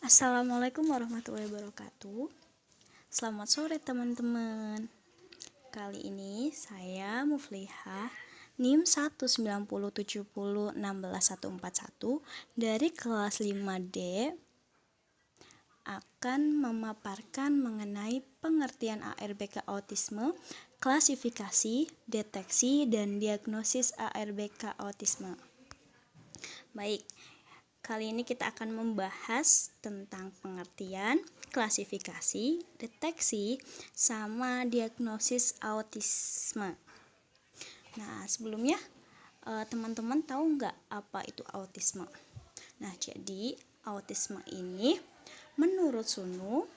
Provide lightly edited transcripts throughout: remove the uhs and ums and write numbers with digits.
Assalamualaikum warahmatullahi wabarakatuh. Selamat sore teman-teman. Kali ini saya Muflihah NIM 19070161141 dari kelas 5D akan memaparkan mengenai pengertian ARBK autisme, klasifikasi, deteksi, dan diagnosis ARBK autisme. Baik, kali ini kita akan membahas tentang pengertian, klasifikasi, deteksi, sama diagnosis autisme. Nah, sebelumnya teman-teman tahu nggak apa itu autisme? Nah, jadi autisme ini menurut Sunu,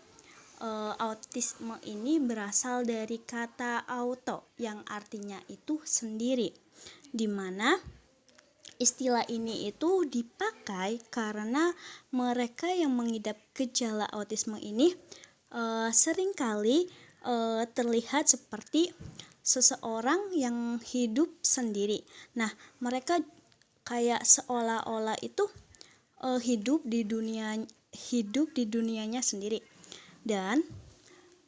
autisme ini berasal dari kata auto yang artinya itu sendiri, di mana istilah ini itu dipakai karena mereka yang mengidap gejala autisme ini seringkali terlihat seperti seseorang yang hidup sendiri. Nah, mereka kayak seolah-olah itu hidup di dunianya sendiri. Dan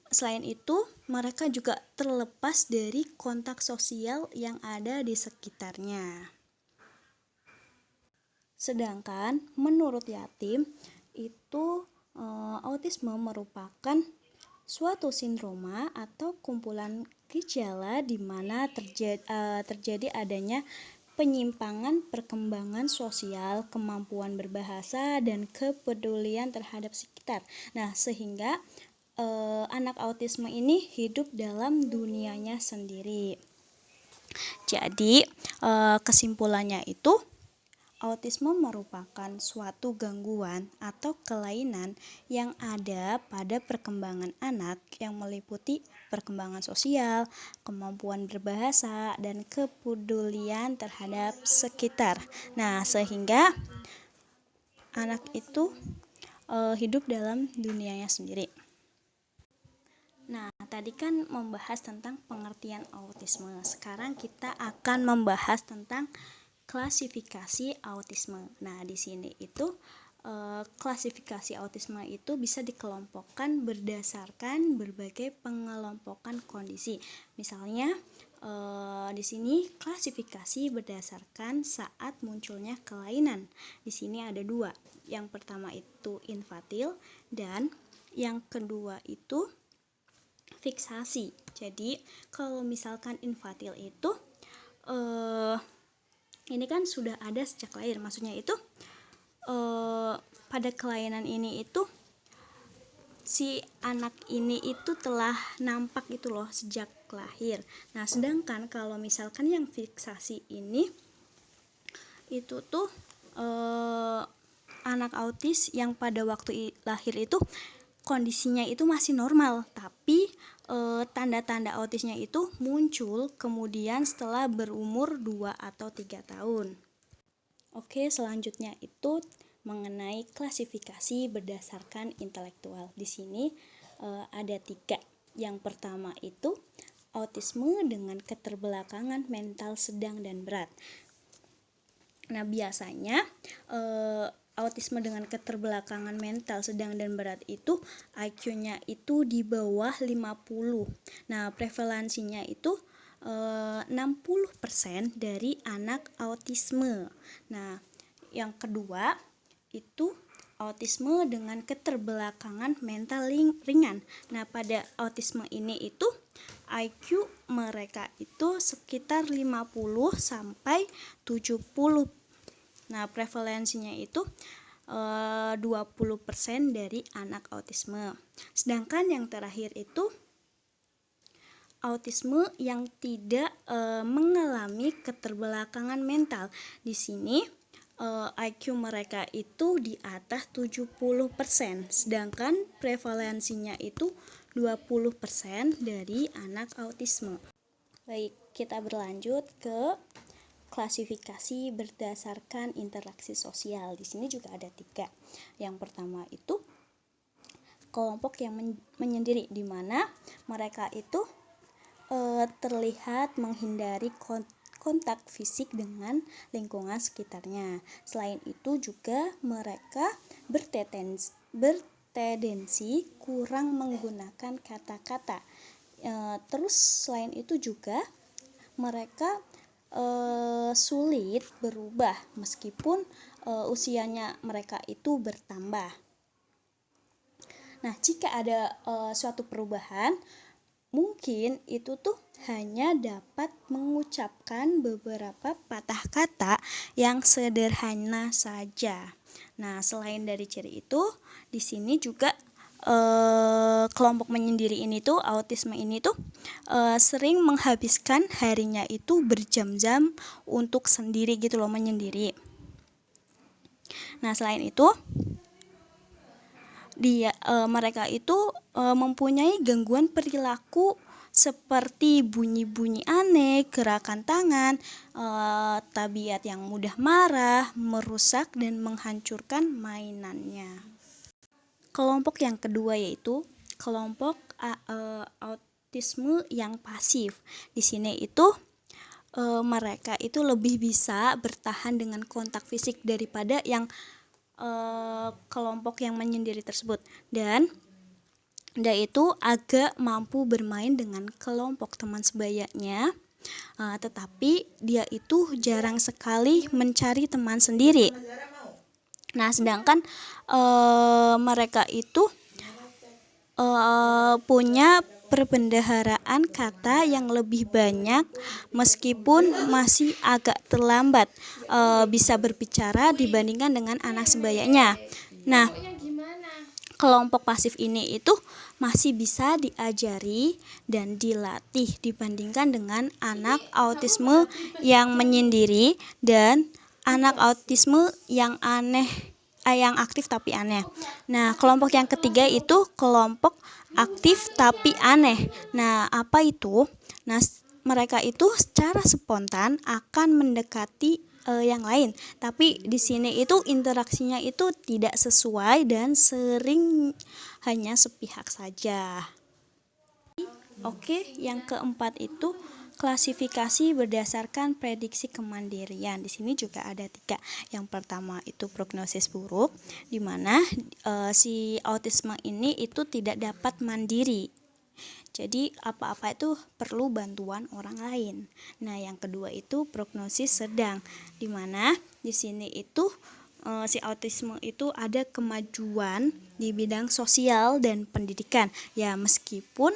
selain itu, mereka juga terlepas dari kontak sosial yang ada di sekitarnya. Sedangkan menurut Yatim itu autisme merupakan suatu sindroma atau kumpulan gejala di mana terjadi adanya penyimpangan perkembangan sosial, kemampuan berbahasa, dan kepedulian terhadap sekitar. Nah, sehingga anak autisme ini hidup dalam dunianya sendiri. Jadi, kesimpulannya itu autisme merupakan suatu gangguan atau kelainan yang ada pada perkembangan anak yang meliputi perkembangan sosial, kemampuan berbahasa, dan kepedulian terhadap sekitar. Nah, sehingga anak itu hidup dalam dunianya sendiri. Nah, tadi kan membahas tentang pengertian autisme. Sekarang kita akan membahas tentang klasifikasi autisme. Nah, di sini itu klasifikasi autisme itu bisa dikelompokkan berdasarkan berbagai pengelompokan kondisi. Misalnya di sini klasifikasi berdasarkan saat munculnya kelainan. Di sini ada dua. Yang pertama itu infantil dan yang kedua itu fiksasi. Jadi kalau misalkan infantil itu ini kan sudah ada sejak lahir, maksudnya itu pada kelainan ini itu si anak ini itu telah nampak itu loh sejak lahir. Nah, sedangkan kalau misalkan yang fiksasi ini itu tuh anak autis yang pada waktu lahir itu kondisinya itu masih normal, tapi tanda-tanda autisnya itu muncul kemudian setelah berumur 2 atau 3 tahun. Oke, selanjutnya itu mengenai klasifikasi berdasarkan intelektual. Di sini ada 3. Yang pertama itu autisme dengan keterbelakangan mental sedang dan berat. Nah, biasanya autisme dengan keterbelakangan mental sedang dan berat itu IQ-nya itu di bawah 50. Nah, prevalensinya itu 60% dari anak autisme. Nah, yang kedua itu autisme dengan keterbelakangan mental ringan. Nah, pada autisme ini itu IQ mereka itu sekitar 50 sampai 70. Nah, prevalensinya itu 20% dari anak autisme. Sedangkan yang terakhir itu autisme yang tidak mengalami keterbelakangan mental. Di sini IQ mereka itu di atas 70%, sedangkan prevalensinya itu 20% dari anak autisme. Baik, kita berlanjut ke klasifikasi berdasarkan interaksi sosial. Di sini juga ada 3. Yang pertama itu kelompok yang menyendiri, di mana mereka itu terlihat menghindari kontak fisik dengan lingkungan sekitarnya. Selain itu juga mereka bertendensi kurang menggunakan kata-kata. Terus selain itu juga mereka sulit berubah meskipun usianya mereka itu bertambah. Nah, jika ada suatu perubahan, mungkin itu tuh hanya dapat mengucapkan beberapa patah kata yang sederhana saja. Nah, selain dari ciri itu, di sini juga kelompok menyendiri ini tuh, autisme ini tuh sering menghabiskan harinya itu berjam-jam untuk sendiri gitu loh, menyendiri. Nah, selain itu mereka itu mempunyai gangguan perilaku seperti bunyi-bunyi aneh, gerakan tangan, tabiat yang mudah marah, merusak dan menghancurkan mainannya. Kelompok yang kedua yaitu kelompok autisme yang pasif. Di sini itu mereka itu lebih bisa bertahan dengan kontak fisik daripada yang kelompok yang menyendiri tersebut, dan dia itu agak mampu bermain dengan kelompok teman sebayanya, tetapi dia itu jarang sekali mencari teman sendiri. Nah, sedangkan mereka itu punya perbendaharaan kata yang lebih banyak meskipun masih agak terlambat bisa berbicara dibandingkan dengan anak sebayanya. Nah, kelompok pasif ini itu masih bisa diajari dan dilatih dibandingkan dengan anak autisme yang menyendiri dan anak autisme yang yang aktif tapi aneh. Nah, kelompok yang ketiga itu kelompok aktif tapi aneh. Nah, apa itu? Nah, mereka itu secara spontan akan mendekati yang lain, tapi di sini itu interaksinya itu tidak sesuai dan sering hanya sepihak saja. Oke, yang keempat itu klasifikasi berdasarkan prediksi kemandirian. Di sini juga ada 3. Yang pertama itu prognosis buruk, di mana si autisme ini itu tidak dapat mandiri. Jadi apa-apa itu perlu bantuan orang lain. Nah, yang kedua itu prognosis sedang, di mana di sini itu si autisme itu ada kemajuan di bidang sosial dan pendidikan. Ya, meskipun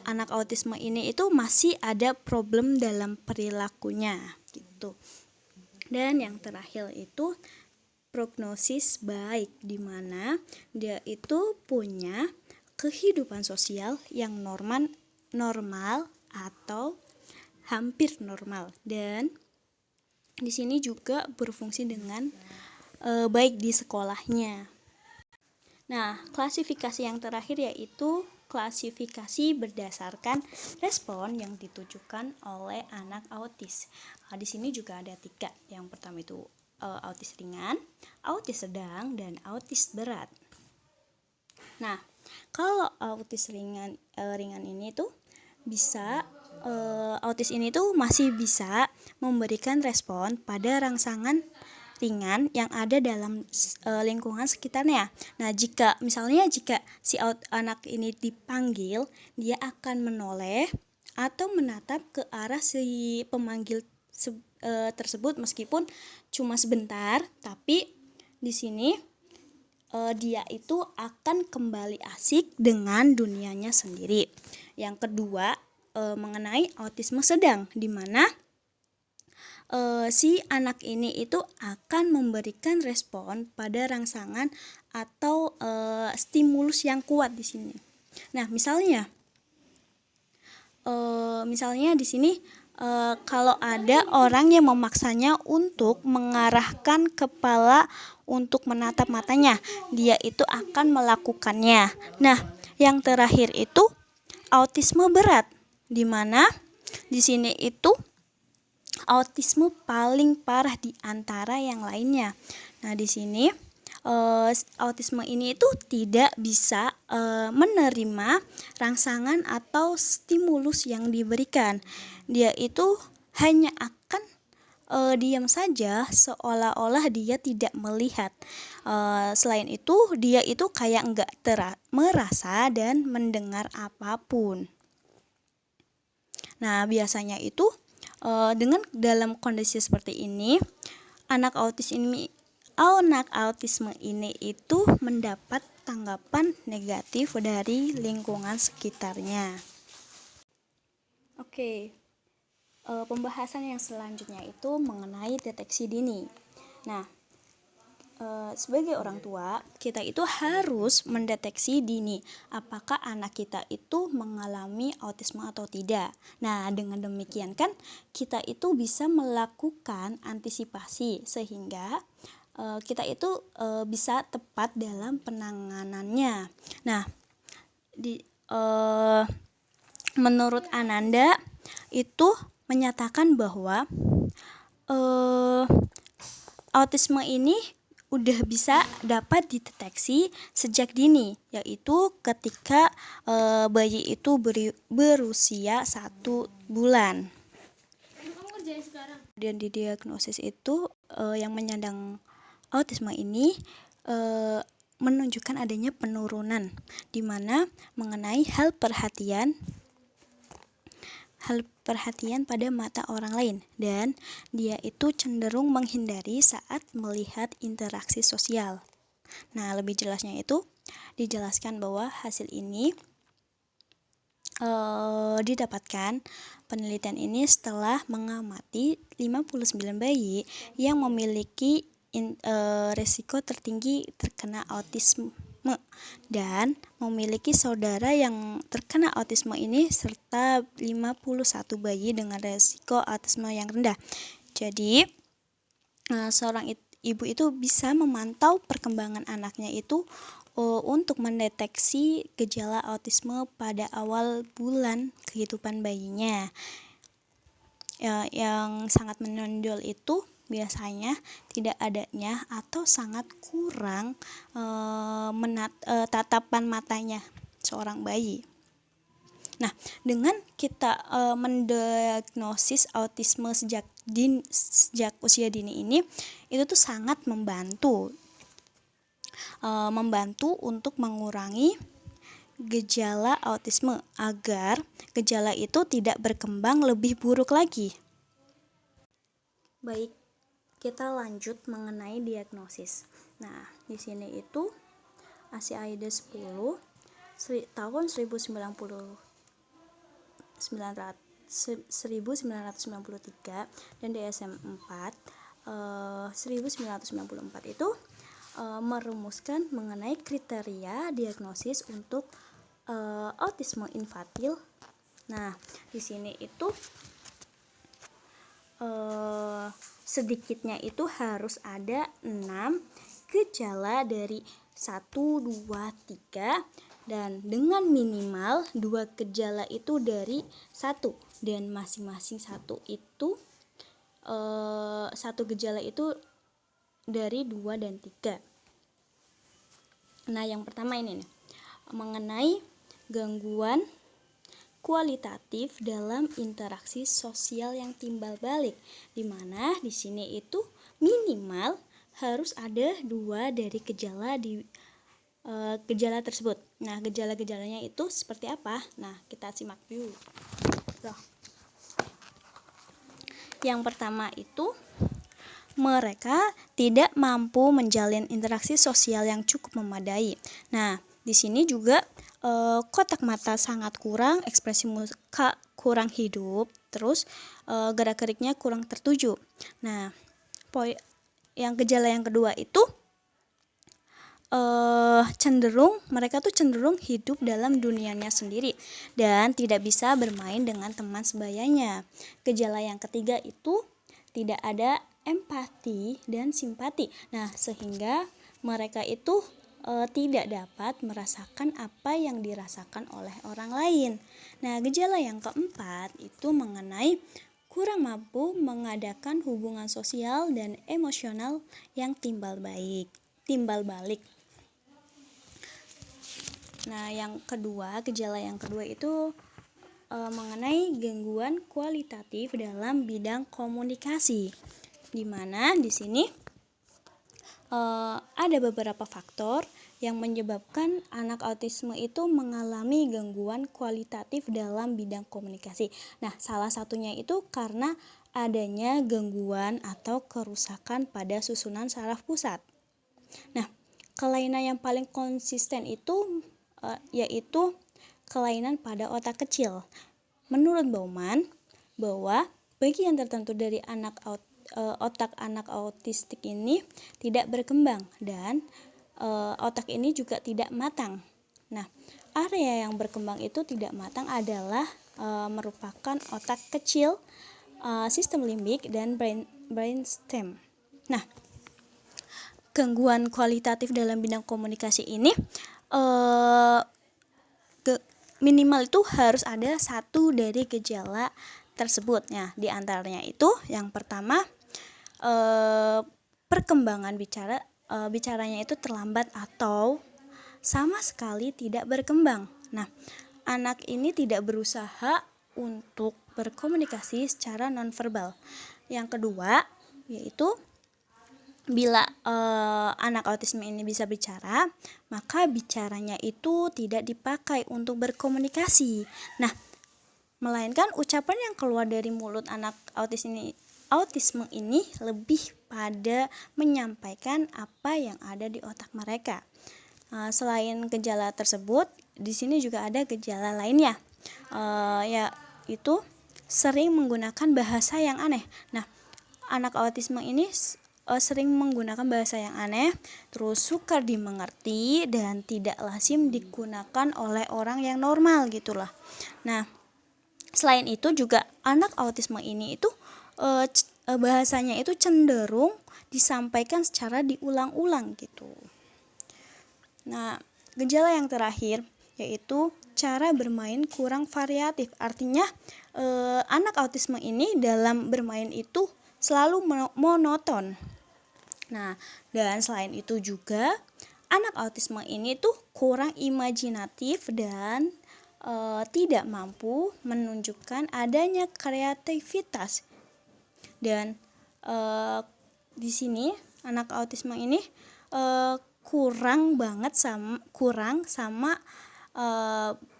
anak autisme ini itu masih ada problem dalam perilakunya gitu. Dan yang terakhir itu prognosis baik, di mana dia itu punya kehidupan sosial yang normal atau hampir normal, dan di sini juga berfungsi dengan baik di sekolahnya. Nah, klasifikasi yang terakhir yaitu klasifikasi berdasarkan respon yang ditujukan oleh anak autis. Di sini juga ada 3. Yang pertama itu autis ringan, autis sedang, dan autis berat. Nah, kalau autis ringan ini tuh bisa autis ini tuh masih bisa memberikan respon pada rangsangan ringan yang ada dalam lingkungan sekitarnya. Nah, jika si anak ini dipanggil, dia akan menoleh atau menatap ke arah si pemanggil tersebut meskipun cuma sebentar, tapi di sini dia itu akan kembali asik dengan dunianya sendiri. Yang kedua, mengenai autisme sedang, di mana si anak ini itu akan memberikan respon pada rangsangan atau stimulus yang kuat di sini. Nah, misalnya di sini kalau ada orang yang memaksanya untuk mengarahkan kepala untuk menatap matanya, dia itu akan melakukannya. Nah, yang terakhir itu autisme berat, di mana di sini itu autisme paling parah di antara yang lainnya. Nah, di sini autisme ini itu tidak bisa menerima rangsangan atau stimulus yang diberikan. Dia itu hanya akan diam saja seolah-olah dia tidak melihat. Selain itu dia itu kayak enggak merasa dan mendengar apapun. Nah, biasanya itu dengan dalam kondisi seperti ini, anak autisme ini itu mendapat tanggapan negatif dari lingkungan sekitarnya. Oke, pembahasan yang selanjutnya itu mengenai deteksi dini. Nah, sebagai orang tua, kita itu harus mendeteksi dini apakah anak kita itu mengalami autisme atau tidak. Nah, dengan demikian kan kita itu bisa melakukan antisipasi sehingga kita itu bisa tepat dalam penanganannya. Nah, menurut Ananda itu menyatakan bahwa autisme ini udah bisa dapat dideteksi sejak dini, yaitu ketika bayi itu berusia 1 bulan. Dan didiagnosis itu yang menyandang autisme ini menunjukkan adanya penurunan di mana mengenai hal perhatian pada mata orang lain, dan dia itu cenderung menghindari saat melihat interaksi sosial. Nah, lebih jelasnya itu dijelaskan bahwa hasil ini didapatkan penelitian ini setelah mengamati 59 bayi yang memiliki resiko tertinggi terkena autisme dan memiliki saudara yang terkena autisme ini serta 51 bayi dengan resiko autisme yang rendah. Jadi seorang ibu itu bisa memantau perkembangan anaknya itu untuk mendeteksi gejala autisme pada awal bulan kehidupan bayinya. Yang sangat menonjol itu biasanya tidak adanya atau sangat kurang tatapan matanya seorang bayi. Nah, dengan kita mendiagnosis autisme sejak usia dini ini, itu tuh sangat membantu untuk mengurangi gejala autisme agar gejala itu tidak berkembang lebih buruk lagi. Baik, kita lanjut mengenai diagnosis. Nah, di sini itu ACID 10 tahun 1993 dan DSM 4 1994 itu merumuskan mengenai kriteria diagnosis untuk autisme infantil. Nah, di sini itu sedikitnya itu harus ada 6 gejala dari 1, 2, 3 dan dengan minimal 2 gejala itu dari 1 dan masing-masing satu itu satu gejala itu dari 2 dan 3. Nah, yang pertama ini nih, mengenai gangguan kualitatif dalam interaksi sosial yang timbal balik, di mana di sini itu minimal harus ada 2 dari gejala tersebut. Nah, gejala-gejalanya itu seperti apa? Nah, kita simak dulu. Yang pertama itu mereka tidak mampu menjalin interaksi sosial yang cukup memadai. Nah, di sini juga kotak mata sangat kurang, ekspresi muka kurang hidup, terus gerak-geriknya kurang tertuju. Nah, gejala yang kedua itu mereka tuh cenderung hidup dalam dunianya sendiri dan tidak bisa bermain dengan teman sebayanya. Gejala yang ketiga itu tidak ada empati dan simpati. Nah, sehingga mereka itu tidak dapat merasakan apa yang dirasakan oleh orang lain. Nah, gejala yang keempat itu mengenai kurang mampu mengadakan hubungan sosial dan emosional yang timbal balik. Nah, gejala yang kedua itu mengenai gangguan kualitatif dalam bidang komunikasi, di mana di sini ada beberapa faktor yang menyebabkan anak autisme itu mengalami gangguan kualitatif dalam bidang komunikasi. Nah, salah satunya itu karena adanya gangguan atau kerusakan pada susunan saraf pusat. Nah, kelainan yang paling konsisten itu yaitu kelainan pada otak kecil. Menurut Bauman, bahwa bagian tertentu dari otak anak autistik ini tidak berkembang dan otak ini juga tidak matang. Nah, area yang berkembang itu tidak matang adalah merupakan otak kecil, sistem limbik, dan brainstem. Nah, gangguan kualitatif dalam bidang komunikasi ini minimal itu harus ada satu dari gejala tersebut. Nah, di antaranya itu yang pertama perkembangan bicaranya itu terlambat atau sama sekali tidak berkembang. Nah, anak ini tidak berusaha untuk berkomunikasi secara nonverbal. Yang kedua yaitu bila anak autisme ini bisa bicara, maka bicaranya itu tidak dipakai untuk berkomunikasi. Nah, melainkan ucapan yang keluar dari mulut anak autisme ini lebih pada menyampaikan apa yang ada di otak mereka. Selain gejala tersebut, di sini juga ada gejala lainnya, yaitu sering menggunakan bahasa yang aneh. Nah, anak autisme ini sering menggunakan bahasa yang aneh, terus sukar dimengerti dan tidak lazim digunakan oleh orang yang normal gitulah. Nah, selain itu juga anak autisme ini itu bahasanya itu cenderung disampaikan secara diulang-ulang gitu. Nah, gejala yang terakhir yaitu cara bermain kurang variatif. Artinya anak autisme ini dalam bermain itu selalu monoton. Nah, dan selain itu juga anak autisme ini tuh kurang imajinatif dan tidak mampu menunjukkan adanya kreativitas. Dan di sini anak autisme ini kurang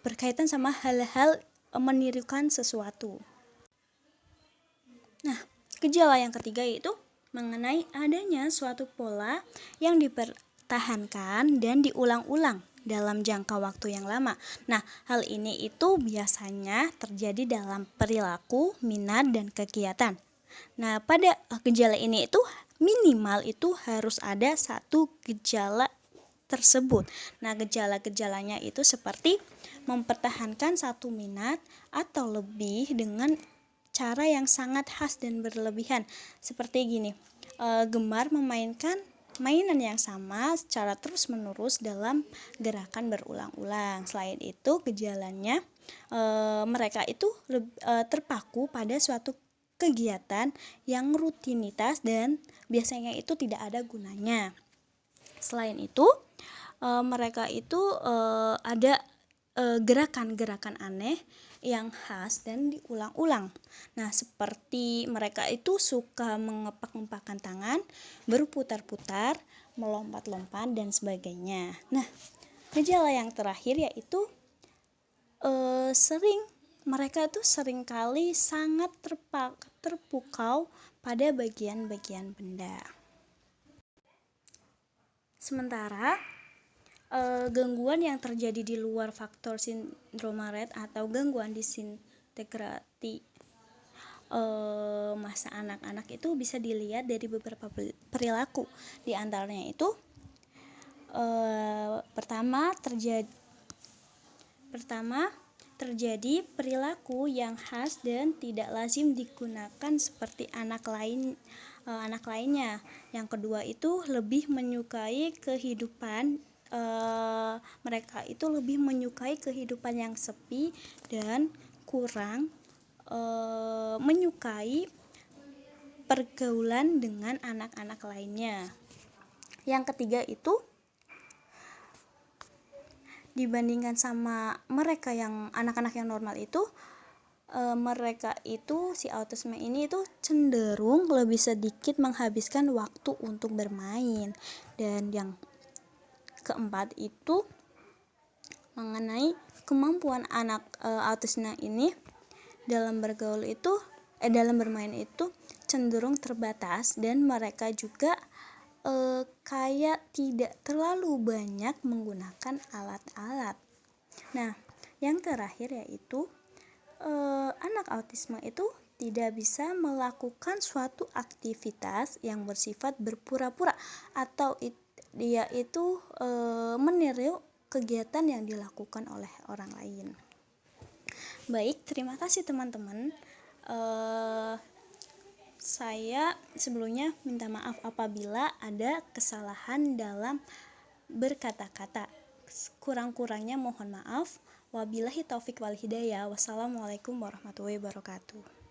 berkaitan sama hal-hal menirukan sesuatu. Nah, gejala yang ketiga yaitu mengenai adanya suatu pola yang dipertahankan dan diulang-ulang dalam jangka waktu yang lama. Nah, hal ini itu biasanya terjadi dalam perilaku, minat, dan kegiatan. Nah, pada gejala ini itu minimal itu harus ada satu gejala tersebut. Nah, gejala-gejalanya itu seperti mempertahankan satu minat atau lebih dengan cara yang sangat khas dan berlebihan. Seperti gini, gemar memainkan mainan yang sama secara terus-menerus dalam gerakan berulang-ulang. Selain itu, gejalanya mereka itu terpaku pada suatu kegiatan yang rutinitas dan biasanya itu tidak ada gunanya. Selain itu, mereka itu ada gerakan-gerakan aneh yang khas dan diulang-ulang. Nah, seperti mereka itu suka mengepak-ngepakkan tangan, berputar-putar, melompat-lompat, dan sebagainya. Nah, gejala yang terakhir yaitu mereka itu seringkali sangat terpukau pada bagian-bagian benda. Sementara gangguan yang terjadi di luar faktor sindroma Rett atau gangguan disintegrasi masa anak-anak itu bisa dilihat dari beberapa perilaku. Di antaranya itu pertama terjadi perilaku yang khas dan tidak lazim digunakan seperti anak lainnya. Yang kedua itu lebih menyukai kehidupan mereka itu lebih menyukai kehidupan yang sepi dan kurang menyukai pergaulan dengan anak-anak lainnya. Yang ketiga itu dibandingkan sama mereka yang anak-anak yang normal itu mereka itu si autisme ini itu cenderung lebih sedikit menghabiskan waktu untuk bermain. Dan yang keempat itu mengenai kemampuan anak autisme ini dalam bergaul itu dalam bermain itu cenderung terbatas, dan mereka juga kayak tidak terlalu banyak menggunakan alat-alat. Nah, yang terakhir yaitu anak autisme itu tidak bisa melakukan suatu aktivitas yang bersifat berpura-pura atau dia itu meniru kegiatan yang dilakukan oleh orang lain. Baik, terima kasih teman-teman. Saya sebelumnya minta maaf apabila ada kesalahan dalam berkata-kata. Kurang-kurangnya mohon maaf. Wabillahi taufik wal hidayah. Wassalamualaikum warahmatullahi wabarakatuh.